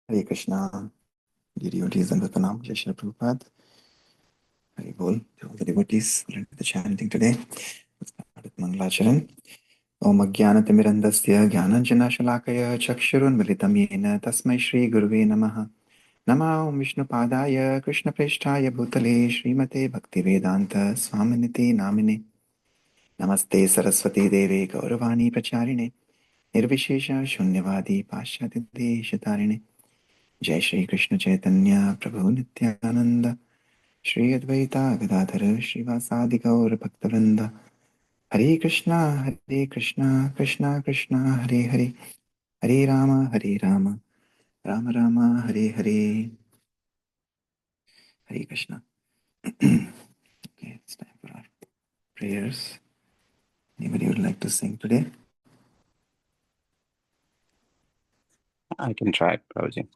Hare Krishna, dear devotees and Pranam, Jai Shri Prabhupada. Hare Bol, to all the devotees, learn the chanting today. Let's start with Mangalacharan. Om Ajnanatimirandasya Jnananjanashalakaya Chakshurunmilitam Yena Tasmai Shri Guruve Namaha. Nama Om Vishnu Padaya Krishna Preshtaya Bhutale Srimate Bhaktivedanta Swaminiti Namine. Namaste Saraswati Deve Gauravani Pracharine Nirvishesha Shunyavadi Pashyati Deshatarine. जय श्री कृष्ण चैतन्य प्रभु नित्यानंद श्री अद्वैता गदाधर श्रीवासादि गौर भक्तवृंद हरे Krishna Krishna Krishna Hare Hare Hare Ram Ram Ram Hare Hare. Hare Krishna. Okay, it's time for our prayers. Anybody would like to sing today? I can try it, Prabhuji.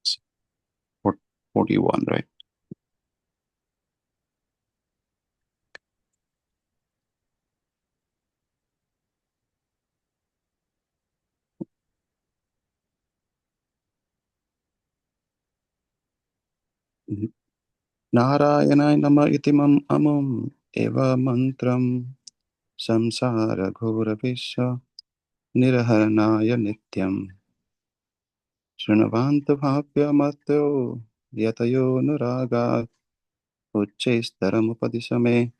It's 41, right? Narayana nama itimam amum eva mantram samsara ghora visha niraharanaya nityam Shrinavanta bhavya matyo yatayo nuragat uchchaistaram upadisame.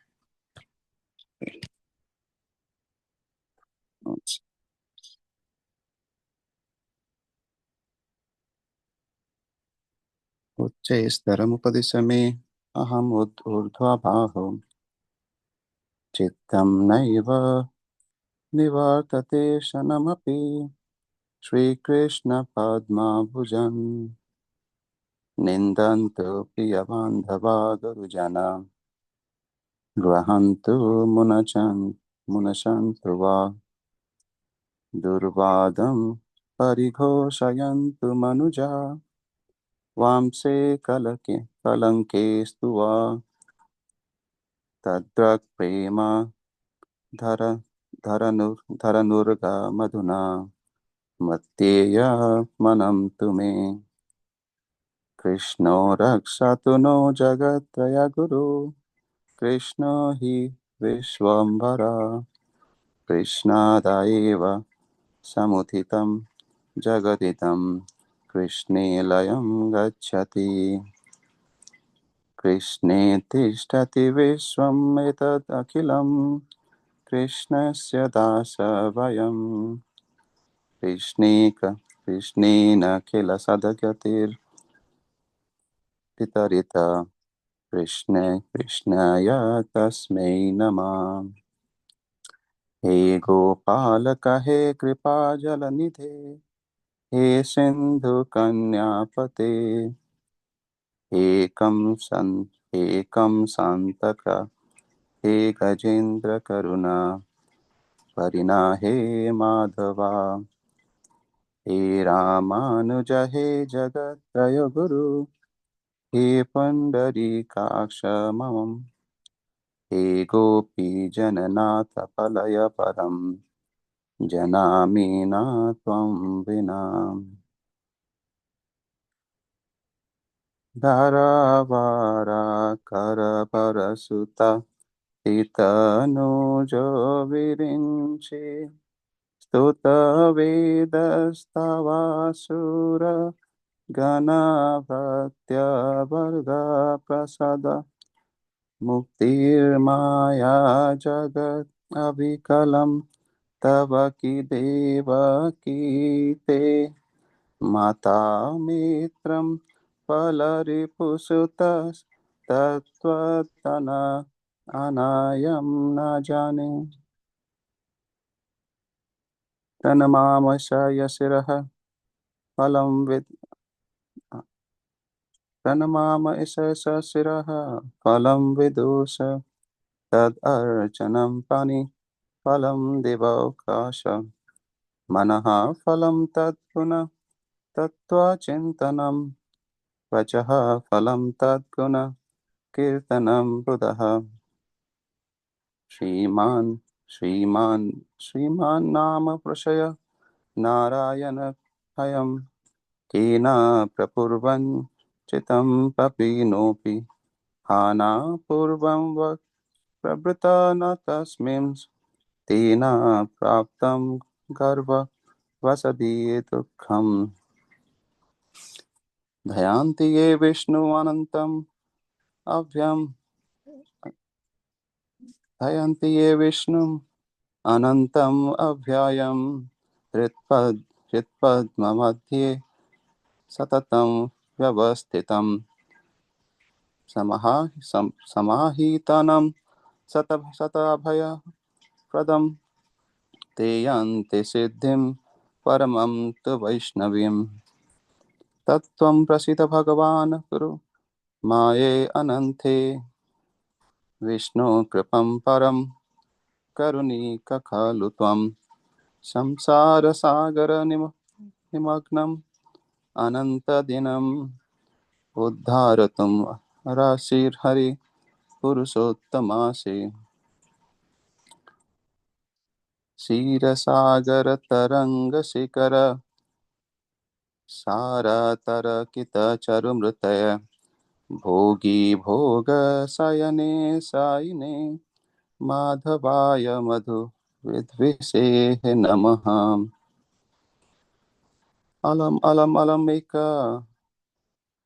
Uchchaistaram upadisame aham urdhva bhaho chittam naiva nivartate shanamapi Shri Krishna Padma Bhujan Nindantu Priyabandhava Gurujana Grahantu Munachantu Va Durvadam Parighoshayantu Manuja Vamse Kalanke Stuva Tadrak Prema Dharanurga Madhuna Matteya Manam Tume Krishno Rakshatu no Jagatraya Guru Krishna hi Vishwambara Krishna Daeva Samuthitam Jagaditam Krishne Layam Gacchati Krishne Tishtati Vishwam Etad Akhilam Krishnasya Dasa Vayam Krishnena Khila Sadagatir Pitarita Krishnaya Tasmai Namah. हे गोपालक हे कृपा जल निधे हे सिंधु कन्यापते एकम संतक हे गजेंद्र करुणा परिना हे माधवा हे रामानुज हे जगत त्रय गुरु हे पुंडरीकाक्ष मम हे गोपी जननाथ पलय परम जनामीना त्वं विना धारावारा करपरसुता तितनुजो विरिञ्चि स्तुतवेदस्तवासुर गणभक्त्यवर्गा प्रसाद मुक्तिर्माया जगत् अविकलं तव की देवकीते माता मित्रं फलरिपुसुतस् तत्त्वतना अनायं न जाने तन्मामशय शिरः फलं विद तन्माम ईशस शिरः फलं विदुष तद् अर्चनं पानि फलं दिवौकाश मनः फलं तद्गुण तत्त्वचिन्तनं वचः फलं तद्गुण कीर्तनं बुधः श्रीमान् श्रीमान् श्रीमान् नाम प्रशय नारायणभयं केन प्रपूर्वन् चितं पपिनोऽपि हाना पूर्वं वक् प्रभृता न तस्मिन् तेन प्राप्तं गर्भवसति दुःखम् धयान्ति ये विष्णु अनन्तम् अव्यम् धयन्ति ये विष्णुम् अनन्तम् अव्ययम् हृत्पद्ममध्ये सततं व्यवस्थितं समाहितानं शताभयप्रदं ते यान्ति सिद्धिं परमं तु वैष्णवीम् तत्त्वं प्रसिद्ध भगवान् कुरु माये अनन्ते विष्णु कृपं परं करुणीक खलु त्वं संसारसागरनिमग्नम् अनन्तदिनम् उद्धारतुं राशिर्हरि पुरुषोत्तमासि क्षीरसागरतरङ्गशिखर सारतरकितचरुमृतय भोगी भोगशयने सायिने माधवाय मधु विद्विषेः नमः अलम् अलम् अलमेक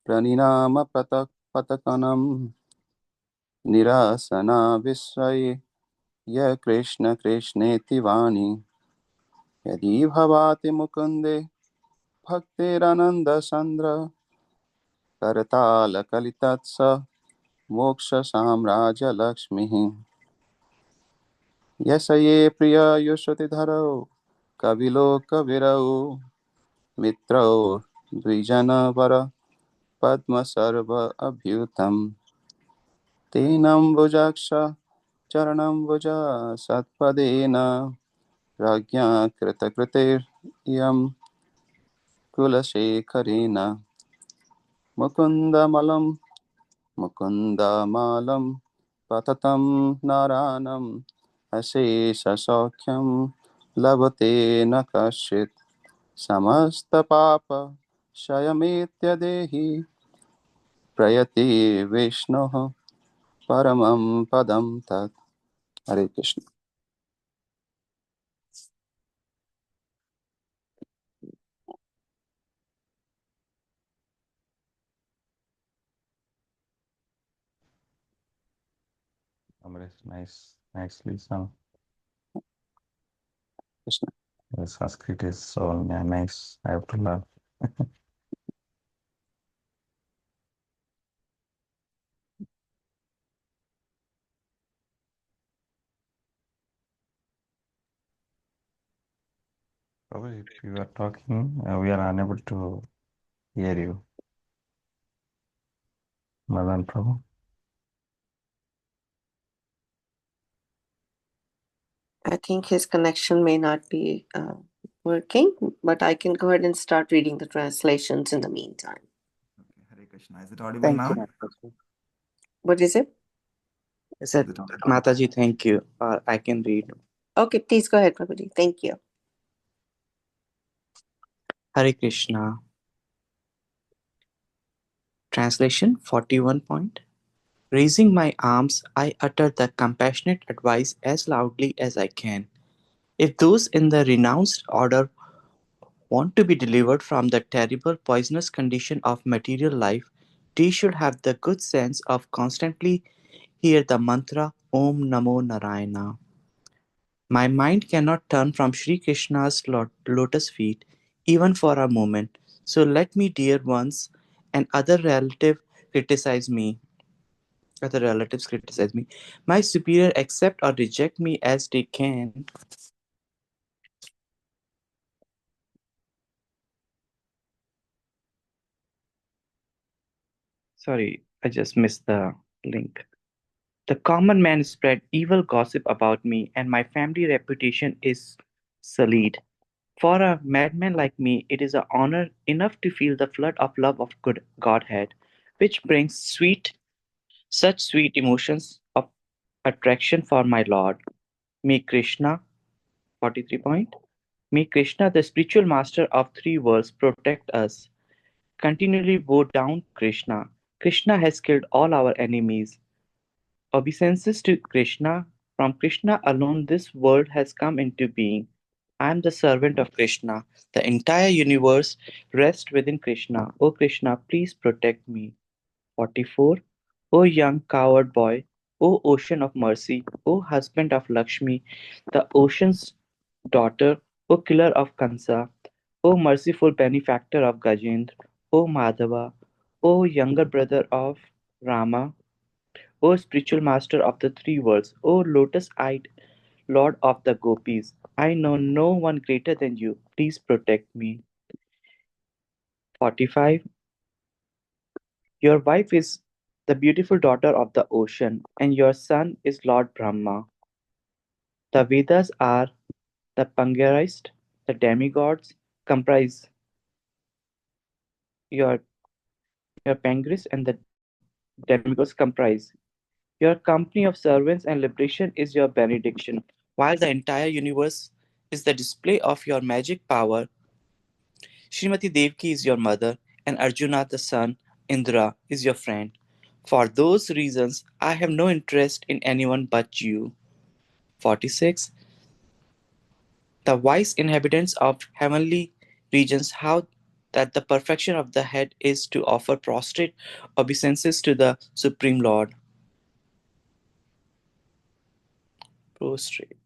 प्रणिनाम पतकनं निरासना विस्मये य कृष्ण कृष्णेति वाणी यदि भवाति मुकुन्दे भक्तिरनन्दसन्द्र करतालकलितत्स मोक्षसाम्राज्यलक्ष्मीः यश ये प्रिययुश्रुतिधरौ कविलोकविरौ मित्रौ द्विजनवर पद्मसर्व अभ्युतं तेनम्बुजाक्ष चरणम्बुज सत्पदेन राज्ञा कृतकृतिर्यं कुलशेखरेण मुकुन्दमलं मुकुन्दमालं पततं नारायणम् अशेषसौख्यं लभते न कश्चित् समस्तपापक्षयमेत्यदेहि प्रयति विष्णुः परमं पदं तत् हरे Krishna Nicely sung. Krishna The Sanskrit is so nice. I have to learn. Probably if you are talking, we are unable to hear you. Madan Prabhu. I think his connection may not be working, but I can go ahead and start reading the translations in the meantime. Okay, Hare Krishna. Is it audible Thank now? you, Mataji. What is it? I said, Is it audible? Mataji, thank you. I can read. Okay, please go ahead, Prabhuji. Thank you. Hare Krishna. Translation 41 point. Raising my arms, I utter the compassionate advice as loudly as I can. If those in the renounced order want to be delivered from the terrible poisonous condition of material life, they should have the good sense of constantly hear the mantra Om Namo Narayana. My mind cannot turn from Sri Krishna's lotus feet even for a moment. So let me, dear ones, and criticize me. Other relatives criticize me. My superior accept or reject me as they can. Sorry, I just missed the link. The common man spread evil gossip about me, and my family reputation is sullied. For a madman like me, it is an honor enough to feel the flood of love of good Godhead, which brings such sweet emotions of attraction for my Lord. May Krishna, 43 point, may Krishna, the spiritual master of three worlds, protect us. Continually bow down to Krishna. Krishna has killed all our enemies. Obeisances to Krishna. From Krishna alone this world has come into being. I am the servant of Krishna. The entire universe rests within Krishna. O Krishna, please protect me. 44. O young coward boy, O ocean of mercy, O husband of Lakshmi, the ocean's daughter, O killer of Kansa, O merciful benefactor of Gajendra, O Madhava, O younger brother of Rama, O spiritual master of the three worlds, O lotus-eyed lord of the gopis, I know no one greater than you. Please protect me. 45. Your wife is the beautiful daughter of the ocean, and your son is Lord Brahma. The Vedas are the Pangarist, the demigods comprise your Pangaris and the demigods comprise. Your company of servants and liberation is your benediction. While the entire universe is the display of your magic power, Srimati Devaki is your mother, and Arjuna the son, Indra, is your friend. For those reasons, I have no interest in anyone but you. 46. The wise inhabitants of heavenly regions how that the perfection of the head is to offer prostrate obeisances to the Supreme Lord. Prostrate.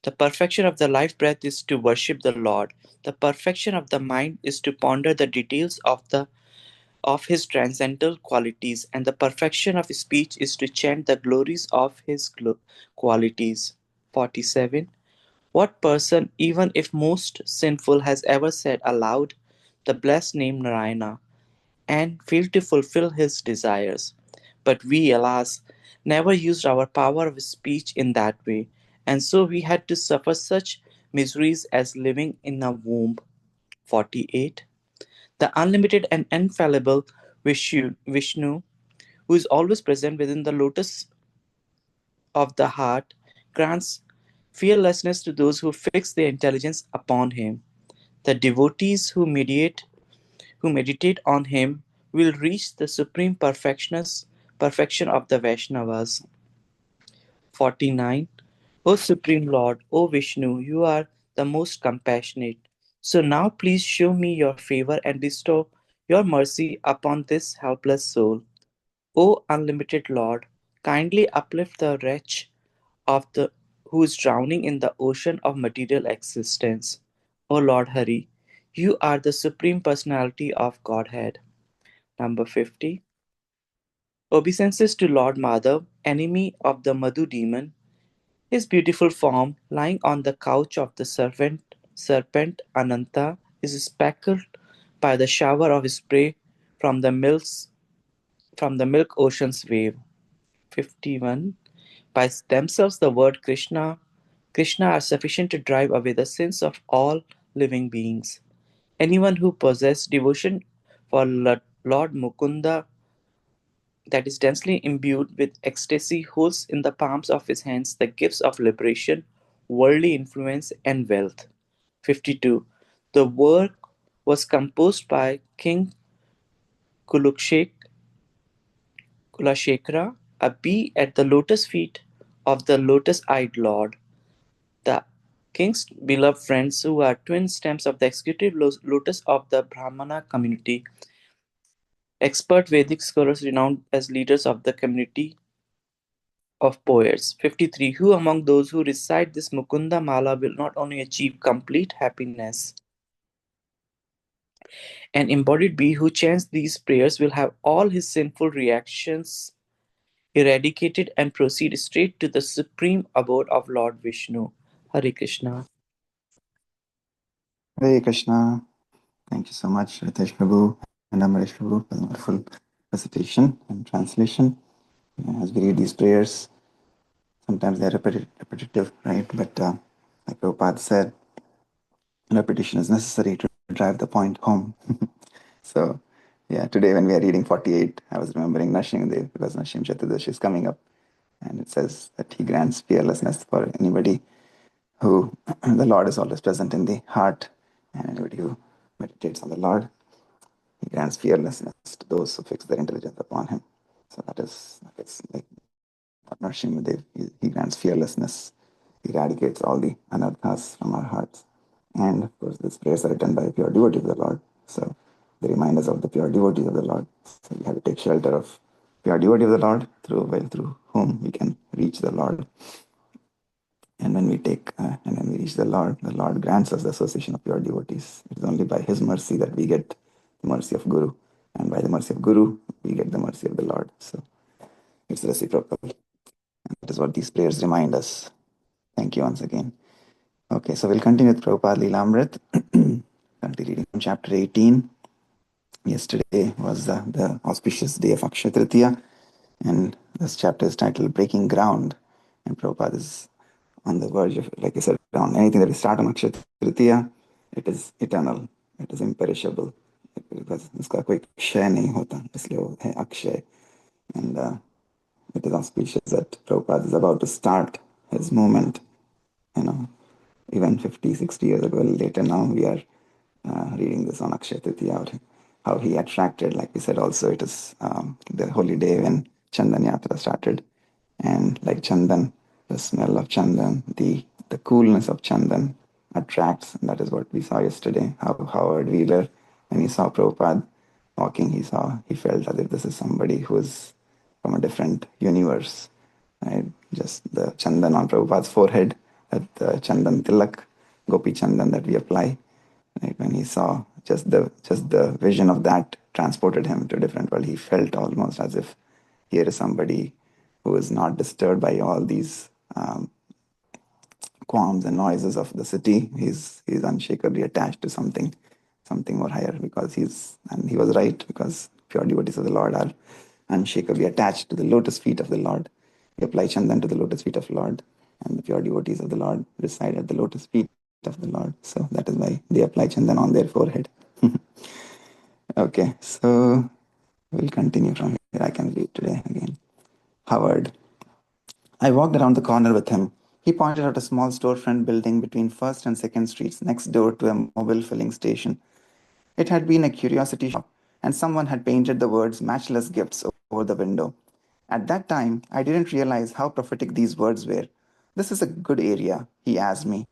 The perfection of the life breath is to worship the Lord. The perfection of the mind is to ponder the details of his transcendental qualities, and the perfection of speech is to chant the glories of his qualities. 47. What person, even if most sinful, has ever said aloud the blessed name Narayana and failed to fulfill his desires? But we, alas, never used our power of speech in that way, and so we had to suffer such miseries as living in a womb. 48. The unlimited and infallible Vishnu, who is always present within the lotus of the heart, grants fearlessness to those who fix their intelligence upon him. The devotees who meditate on him will reach the supreme perfection of the Vaishnavas. 49. O Supreme Lord, O Vishnu, you are the most compassionate. So now please show me your favor and bestow your mercy upon this helpless soul. O unlimited Lord, kindly uplift the wretch of the who is drowning in the ocean of material existence. O Lord Hari, you are the supreme personality of Godhead. Number 50. Obeisances to Lord Madhav, enemy of the Madhu demon. His beautiful form, lying on the couch of the serpent Ananta, is speckled by the shower of spray from the milk ocean's wave. 51. By themselves the word Krishna are sufficient to drive away the sins of all living beings. Anyone who possesses devotion for Lord Mukunda that is densely imbued with ecstasy holds in the palms of his hands the gifts of liberation, worldly influence, and wealth. 52. The work was composed by King Kulashekara, a bee at the lotus feet of the lotus-eyed Lord. The king's beloved friends, who are twin stems of the executive lotus of the Brahmana community, expert Vedic scholars renowned as leaders of the community of poets. 53. Who among those who recite this Mukunda Mala will not only achieve complete happiness? An embodied being who chants these prayers will have all his sinful reactions eradicated and proceed straight to the supreme abode of Lord Vishnu. Hare Krishna. Hare Krishna. Thank you so much, Ritesh Prabhu and Amaresh Prabhu, for the wonderful recitation and translation. As we read these prayers, sometimes they're repetitive, right? But like Prabhupada said, repetition is necessary to drive the point home. So, yeah, today when we are reading 48, I was remembering Nrsimhadev because Nrsimha Chaturdashi is coming up, and it says that he grants fearlessness for anybody who the Lord is always present in the heart, and anybody who meditates on the Lord, he grants fearlessness to those who fix their intelligence upon him. So that is, it's like Nrsimhadev, he grants fearlessness, eradicates all the anarthas from our hearts. And of course, these prayers are written by a pure devotee of the Lord. So they remind us of the pure devotees of the Lord. So we have to take shelter of pure devotee of the Lord through whom we can reach the Lord. And when we and when we reach the Lord grants us the association of pure devotees. It is only by His mercy that we get the mercy of Guru, and by the mercy of Guru, we get the mercy of the Lord. So it's reciprocal. And that is what these prayers remind us. Thank you once again. Okay, so we'll continue with Prabhupada Lilamrit. Currently reading from chapter 18. Yesterday was the auspicious day of Akshaya Tritiya, and this chapter is titled Breaking Ground. And Prabhupada is on the verge of, like I said, on anything that we start on Akshaya Tritiya, it is eternal, it is imperishable. Because इसका कोई क्षय नहीं होता, इसलिए वो है Akshay. And it is auspicious that Prabhupada is about to start his movement, even 50, 60 years ago, later now we are reading this on Akshaya Tritiya, how he attracted, like we said also, it is the holy day when Chandan Yatra started. And like Chandan, the smell of Chandan, the coolness of Chandan attracts. And that is what we saw yesterday, how Howard Wheeler, when he saw Prabhupada walking, he felt as if this is somebody who is from a different universe. Right? Just the Chandan on Prabhupada's forehead, that Chandan Tilak, Gopi Chandan that we apply. Right? When he saw just the vision of that transported him to a different world. He felt almost as if here is somebody who is not disturbed by all these qualms and noises of the city. He's unshakably attached to something more higher, because he was right, because pure devotees of the Lord are unshakably attached to the lotus feet of the Lord. We apply Chandan to the lotus feet of the Lord, and the pure devotees of the Lord reside at the lotus feet of the Lord. So that is why they apply Chandan on their forehead. Okay, so we'll continue from here. I can read today again. Howard. I walked around the corner with him. He pointed out a small storefront building between 1st and 2nd Streets next door to a mobile filling station. It had been a curiosity shop, and someone had painted the words "matchless gifts" over the window. At that time, I didn't realize how prophetic these words were. "This is a good area," he asked me.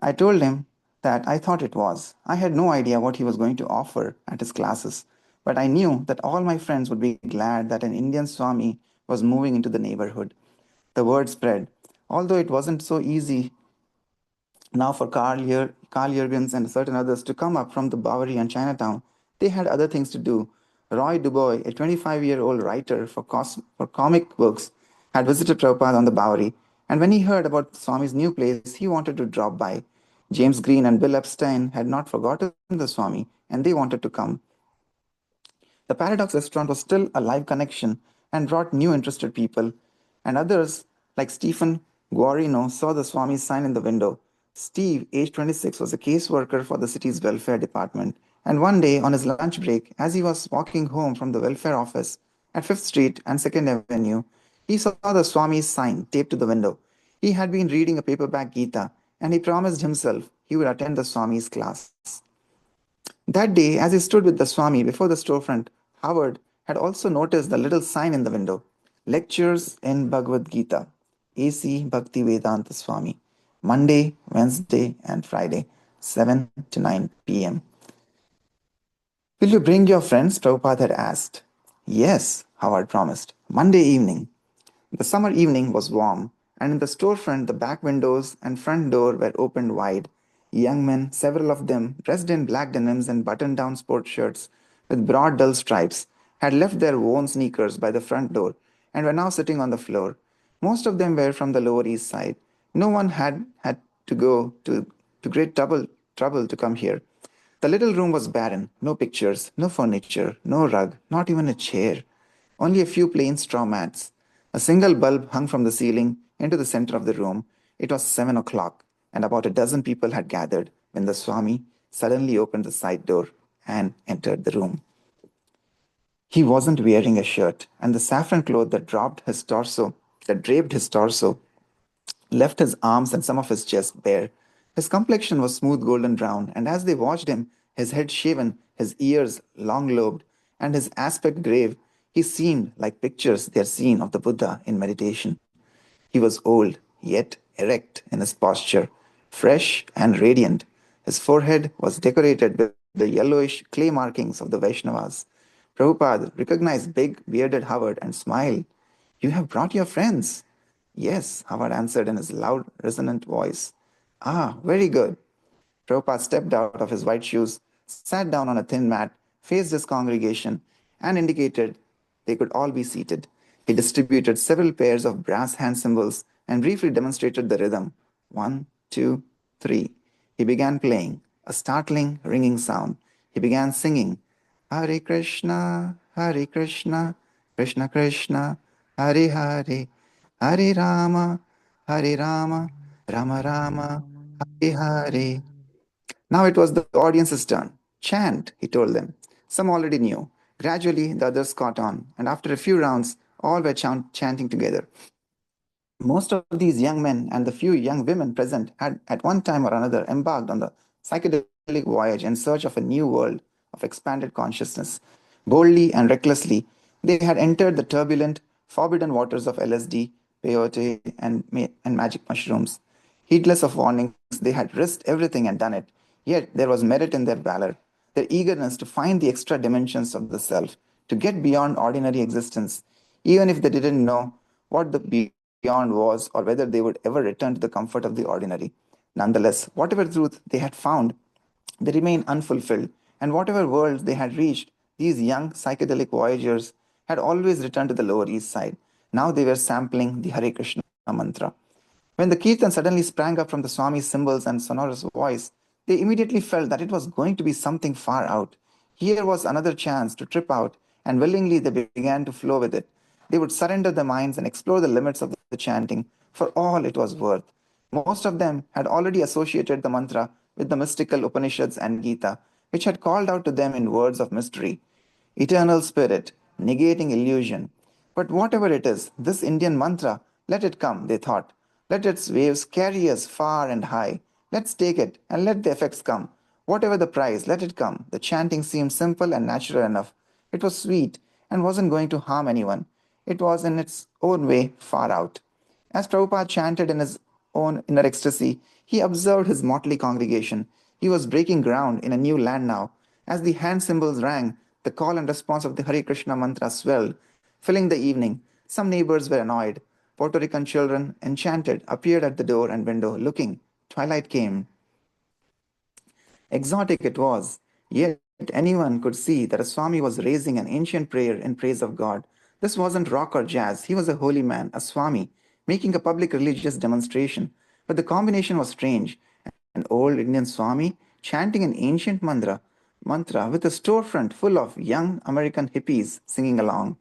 I told him that I thought it was. I had no idea what he was going to offer at his classes, but I knew that all my friends would be glad that an Indian Swami was moving into the neighborhood. The word spread, although it wasn't so easy now for Carl Jurgens and certain others to come up from the Bowery and Chinatown. They had other things to do. Roy Dubois, a 25-year-old writer for comic books, had visited Prabhupada on the Bowery, and when he heard about Swami's new place, he wanted to drop by. James Green and Bill Epstein had not forgotten the Swami, and they wanted to come. The Paradox restaurant was still a live connection and brought new interested people, and others, like Stephen Guarino, saw the Swami's sign in the window. Steve, age 26, was a caseworker for the city's welfare department, and one day on his lunch break, as he was walking home from the welfare office at 5th Street and 2nd Avenue, he saw the Swami's sign taped to the window. He had been reading a paperback Gita, and he promised himself he would attend the Swami's class. That day, as he stood with the Swami before the storefront, Howard had also noticed the little sign in the window, "Lectures in Bhagavad Gita, A.C. Bhaktivedanta Swami, Monday, Wednesday, and Friday, 7 to 9 p.m. "Will you bring your friends?" Prabhupada had asked. "Yes," Howard promised. "Monday evening." The summer evening was warm, and in the storefront the back windows and front door were opened wide. Young men, several of them dressed in black denims and button-down sports shirts with broad dull stripes, had left their worn sneakers by the front door and were now sitting on the floor. Most of them were from the Lower East Side. No one had to go to great trouble to come here. The little room was barren, no pictures, no furniture, no rug, not even a chair. Only a few plain straw mats. A single bulb hung from the ceiling into the center of the room. It was 7 o'clock, and about a dozen people had gathered, when the Swami suddenly opened the side door and entered the room. He wasn't wearing a shirt, and the saffron cloth that draped his torso, left his arms and some of his chest bare. His complexion was smooth golden brown, and as they watched him, his head shaven, his ears long lobed, and his aspect grave, he seemed like pictures they had seen of the Buddha in meditation. He was old, yet erect in his posture, fresh and radiant. His forehead was decorated with the yellowish clay markings of the Vaishnavas. Prabhupada recognized big, bearded Howard and smiled. You have brought your friends. Yes, Howard answered in his loud, resonant voice. Ah, very good. Prabhupada stepped out of his white shoes, sat down on a thin mat, faced his congregation, and indicated they could all be seated. He distributed several pairs of brass hand cymbals and briefly demonstrated the rhythm. 1, 2, 3. He began playing, a startling, ringing sound. He began singing, Hare Krishna, Krishna Krishna, Hare Hare, Hare Rama, Rama Rama, Hare Hare. Now it was the audience's turn. Chant, he told them. Some already knew. Gradually, the others caught on, and after a few rounds, all were chanting together. Most of these young men and the few young women present had at one time or another embarked on the psychedelic voyage in search of a new world of expanded consciousness. Boldly and recklessly, they had entered the turbulent, forbidden waters of LSD, peyote, and magic mushrooms. Heedless of warnings, they had risked everything and done it. Yet there was merit in their valor, their eagerness to find the extra dimensions of the self, to get beyond ordinary existence, even if they didn't know what the beyond was or whether they would ever return to the comfort of the ordinary. Nonetheless, whatever truth they had found, they remained unfulfilled, and whatever worlds they had reached, these young psychedelic voyagers had always returned to the Lower East Side. Now they were sampling the Hare Krishna mantra. When the kirtan suddenly sprang up from the Swami's cymbals and sonorous voice, they immediately felt that it was going to be something far out. Here was another chance to trip out, and willingly they began to flow with it. They would surrender their minds and explore the limits of the chanting for all it was worth. Most of them had already associated the mantra with the mystical Upanishads and Gita, which had called out to them in words of mystery. Eternal spirit, negating illusion. But whatever it is, this Indian mantra, let it come, they thought. Let its waves carry us far and high. Let's take it and let the effects come. Whatever the price, let it come. The chanting seemed simple and natural enough. It was sweet and wasn't going to harm anyone. It was in its own way far out. As Prabhupada chanted in his own inner ecstasy, he observed his motley congregation. He was breaking ground in a new land now. As the hand cymbals rang, the call and response of the Hare Krishna mantra swelled, filling the evening. Some neighbors were annoyed. Puerto Rican children, enchanted, appeared at the door and window, looking. Twilight came. Exotic it was, yet anyone could see that a Swami was raising an ancient prayer in praise of God. This wasn't rock or jazz. He was a holy man, a Swami, making a public religious demonstration. But the combination was strange. An old Indian Swami chanting an ancient mantra with a storefront full of young American hippies singing along.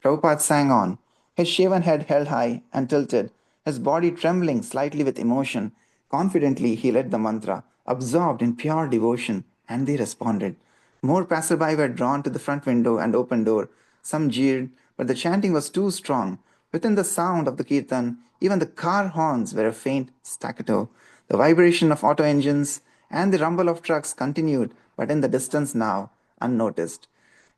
Prabhupada sang on, his shaven head held high and tilted, his body trembling slightly with emotion. Confidently, he led the mantra, absorbed in pure devotion, and they responded. More passerby were drawn to the front window and open door. Some jeered, but the chanting was too strong. Within the sound of the kirtan, even the car horns were a faint staccato. The vibration of auto engines and the rumble of trucks continued, but in the distance now, unnoticed.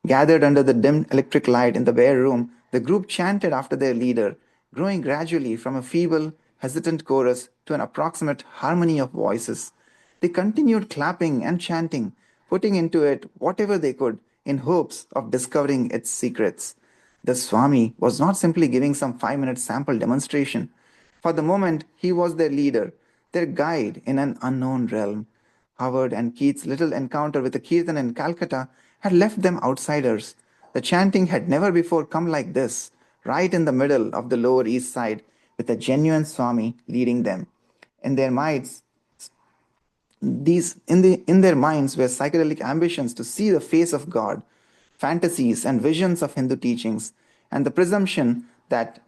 Gathered under the dim electric light in the bare room, the group chanted after their leader, growing gradually from a feeble, hesitant chorus to an approximate harmony of voices. They continued clapping and chanting, putting into it whatever they could in hopes of discovering its secrets. The Swami was not simply giving some 5-minute sample demonstration. For the moment, he was their leader, their guide in an unknown realm. Howard and Keith's little encounter with the Kirtan in Calcutta had left them outsiders. The chanting had never before come like this, right in the middle of the Lower East Side, with a genuine Swami leading them. In their minds, in their minds were psychedelic ambitions to see the face of God, fantasies and visions of Hindu teachings, and the presumption that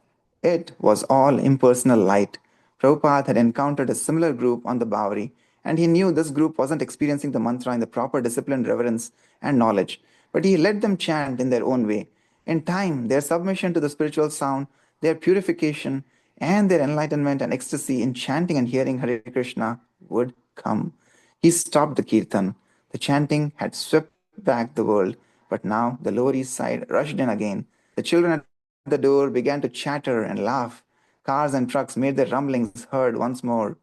it was all impersonal light. Prabhupada had encountered a similar group on the Bowery, and he knew this group wasn't experiencing the mantra in the proper discipline, reverence, and knowledge. But he let them chant in their own way. In time, their submission to the spiritual sound, their purification, and their enlightenment and ecstasy in chanting and hearing Hare Krishna would come. He stopped the kirtan. The chanting had swept back the world, but now the Lower East Side rushed in again. The children at the door began to chatter and laugh. Cars and trucks made their rumblings heard once more,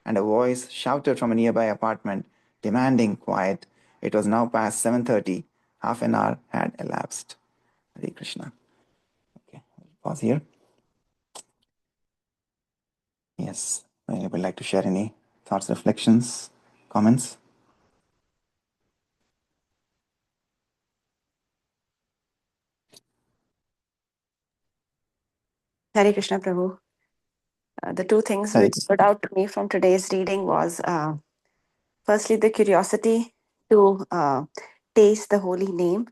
and a voice shouted from a nearby apartment, demanding quiet. It was now past 7:30. Half an hour had elapsed. Hare Krishna. Okay, pause here. Yes, I would like to share any thoughts, reflections, comments. Hare Krishna Prabhu. The two things Hare which stood out to me from today's reading was firstly the curiosity to taste the holy name,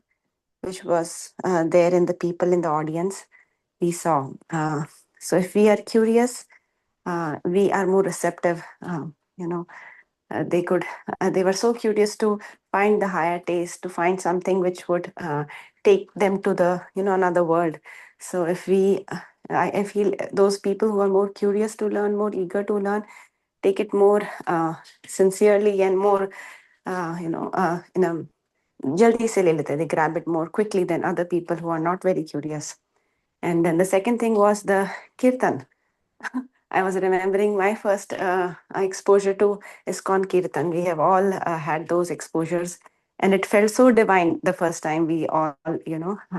which was there in the people in the audience we saw. So if we are curious, we are more receptive. They were so curious to find the higher taste, to find something which would take them to the another world. So if I feel those people who are more curious to learn, more eager to learn, take it more sincerely and more in a jaldi se le lete. They grab it more quickly than other people who are not very curious. And then the second thing was the kirtan. I was remembering my first exposure to ISKCON Kirtan. We have all had those exposures, and it felt so divine the first time we all,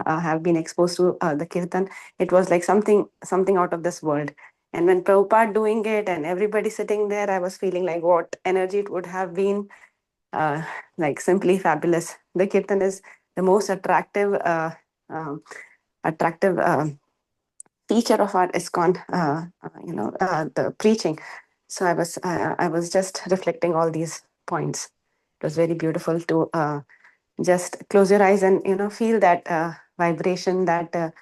have been exposed to the Kirtan. It was like something out of this world. And when Prabhupada doing it and everybody sitting there, I was feeling like what energy it would have been, like simply fabulous. The Kirtan is the most attractive, feature of our ISKCON, the preaching. So I was just reflecting all these points. It was very beautiful to just close your eyes and feel that vibration, that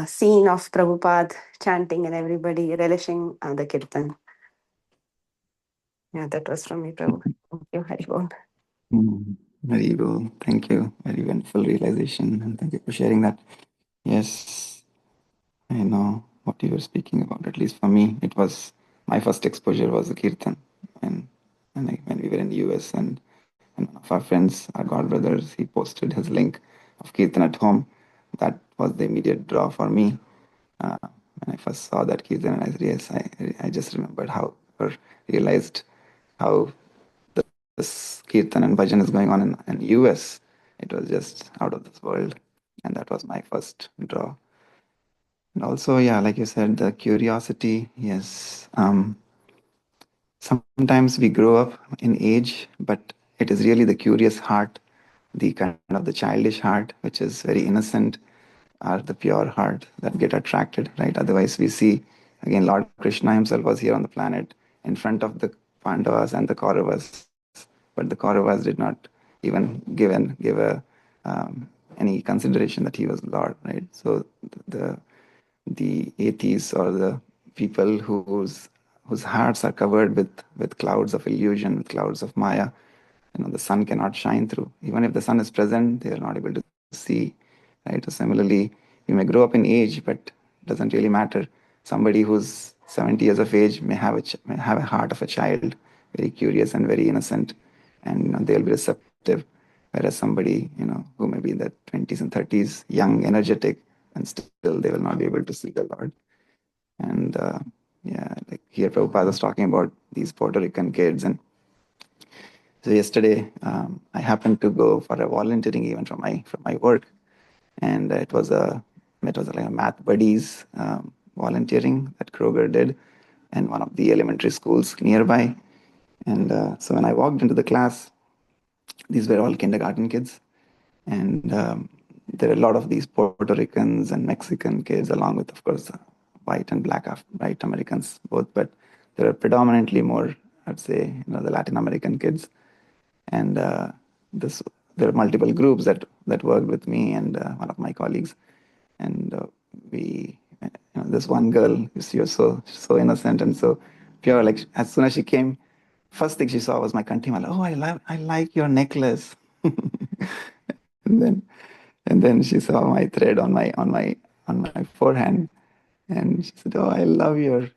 scene of Prabhupada chanting and everybody relishing the kirtan. Yeah, that was from me, Prabhu. Thank you, Haribol. Very well. Thank you. Very wonderful realization, and thank you for sharing that. Yes, I know what you were speaking about. At least for me, it was my first exposure was the kirtan, and when we were in the US, and one of our friends, our god brothers, he posted his link of kirtan at home. That was the immediate draw for me. When I first saw that kirtan, and I said, yes, I just remembered how, or realized how this kirtan and bhajan is going on in US. It was just out of this world, and that was my first draw. And also, yeah, like you said, the curiosity, yes. Sometimes we grow up in age, but it is really the curious heart, the kind of the childish heart, which is very innocent, or the pure heart that get attracted, right? Otherwise, we see, again, Lord Krishna himself was here on the planet in front of the Pandavas and the Kauravas, but the Kauravas did not even give any consideration that he was Lord, right? So the atheists or the people whose hearts are covered with clouds of illusion, with clouds of Maya, the sun cannot shine through. Even if the sun is present, they are not able to see, right? So similarly, you may grow up in age, but it doesn't really matter. Somebody who's 70 years of age may have a heart of a child, very curious and very innocent, and they'll be receptive. Whereas somebody, who may be in their 20s and 30s, young, energetic, and still they will not be able to see the Lord. And like here Prabhupada was talking about these Puerto Rican kids. And so yesterday I happened to go for a volunteering event from my work, and it was like a math buddies volunteering that Kroger did in one of the elementary schools nearby. And so when I walked into the class, these were all kindergarten kids, and there are a lot of these Puerto Ricans and Mexican kids, along with, of course, white and black Americans both, but there are predominantly more, I'd say, the Latin American kids. And there are multiple groups that worked with me and one of my colleagues, and this one girl, she was so innocent and so pure. Like as soon as she came, first thing she saw was my kanti mala. Oh, I like your necklace. and then she saw my thread on my forehand, and she said, "Oh, I love your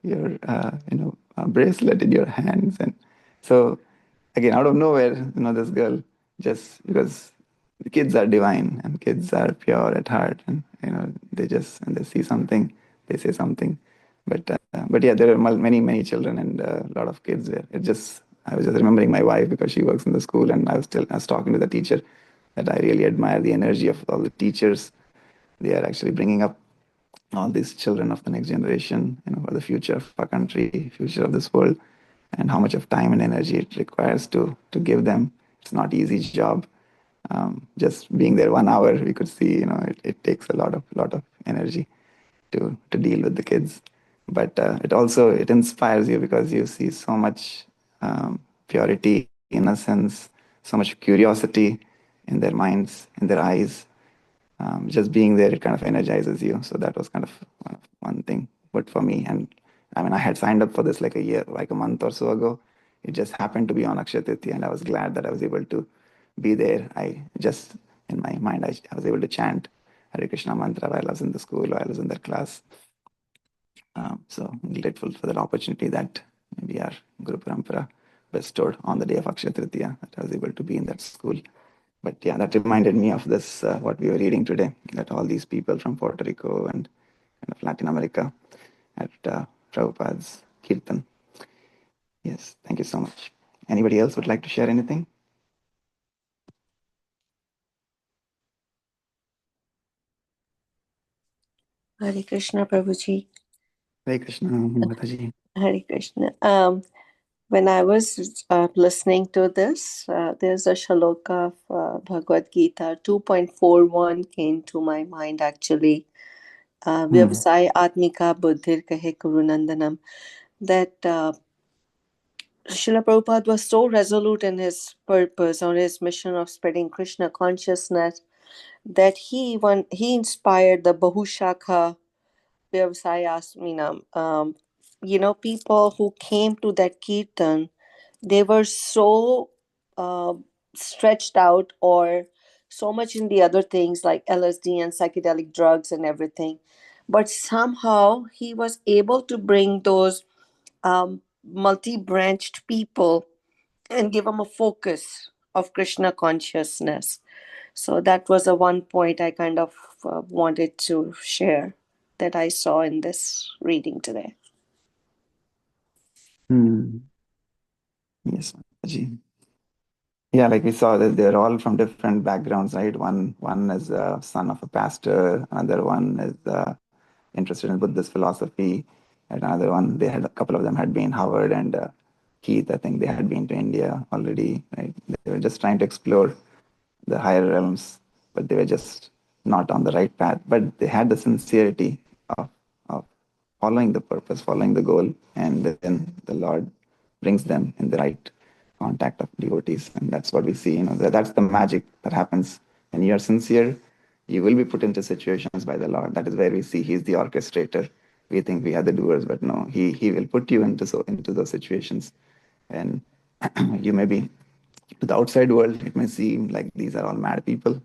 bracelet in your hands." And so again, out of nowhere, this girl, just because the kids are divine and kids are pure at heart, and they see something, they say something. But yeah, there are many children and a lot of kids there. I was just remembering my wife because she works in the school, and I was talking to the teacher that I really admire the energy of all the teachers. They are actually bringing up all these children of the next generation, for the future of our country, future of this world, and how much of time and energy it requires to give them. It's not easy job. Just being there 1 hour, we could see, it takes a lot of energy to deal with the kids. But it inspires you because you see so much purity, innocence, so much curiosity in their minds, in their eyes. Just being there, it kind of energizes you. So that was kind of one thing. But for me, and I mean, I had signed up for this like a month or so ago. It just happened to be on Akshaya Tritiya, and I was glad that I was able to be there. In my mind, I was able to chant Hare Krishna mantra while I was in the school, while I was in that class. So I'm grateful for that opportunity that maybe our Guru Parampara bestowed on the day of Akshaya Tritiya, that I was able to be in that school. But yeah, that reminded me of this, what we were reading today, that all these people from Puerto Rico and kind of Latin America at Prabhupada's Kirtan. Yes, thank you so much. Anybody else would like to share anything? Hare Krishna, Prabhuji. Hare Krishna, Mataji. Hare Krishna. When I was listening to this, there's a shaloka of Bhagavad Gita 2.41 came to my mind actually. Vyavasai Atmika Buddhir Kahe Kurunandanam. That Srila Prabhupada was so resolute in his purpose or his mission of spreading Krishna consciousness that he inspired the Bahushakha Vyavasayasminam. People who came to that kirtan, they were so stretched out or so much in the other things like LSD and psychedelic drugs and everything. But somehow he was able to bring those multi-branched people and give them a focus of Krishna consciousness. So that was a one point I kind of wanted to share that I saw in this reading today. Yes, Mataji. Yeah, like we saw that they're all from different backgrounds, right? One is a son of a pastor, another one is interested in Buddhist philosophy, and another one, a couple of them had been Howard and Keith, I think they had been to India already, right? They were just trying to explore the higher realms, but they were just not on the right path. But they had the sincerity of following the purpose, following the goal, and then the Lord brings them in the right contact of devotees. And that's what we see, that's the magic that happens. When you are sincere, you will be put into situations by the Lord. That is where we see He's the orchestrator. We think we are the doers, but no, He will put you into those situations. And you may be, to the outside world, it may seem like these are all mad people.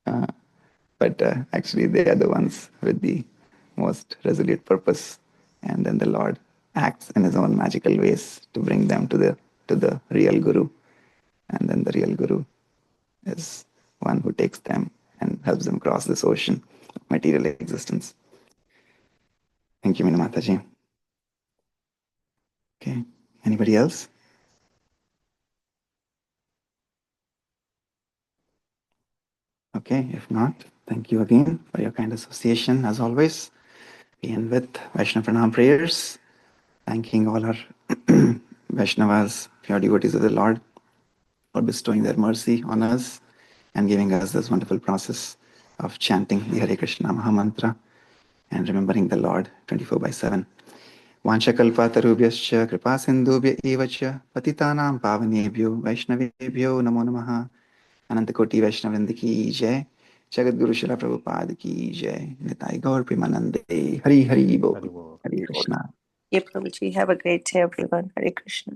But actually, they are the ones with the most resolute purpose. And then the Lord acts in His own magical ways to bring them to the real Guru. And then the real Guru is one who takes them and helps them cross this ocean of material existence. Thank you, Meena Mataji. Okay, anybody else? Okay, if not, thank you again for your kind association as always. We end with Vaishnava Pranam prayers, thanking all our Vaishnavas, pure devotees of the Lord, for bestowing their mercy on us and giving us this wonderful process of chanting the Hare Krishna Maha Mantra and remembering the Lord 24/7. Vanchakalpatarubhyascha kripa sindhubhya evacha patitanam pavanebhyo Vaishnavebhyo namo namaha. Anantakoti Vaishnavrinda ki jai. Jagat Guru Srila Prabhupada ki jai. Nitai Gaur Premanande. Hari Hari Bol. Hari Bol. Hare Krishna. Yeah, Prabhuji, have a great day, everyone. Hare Krishna.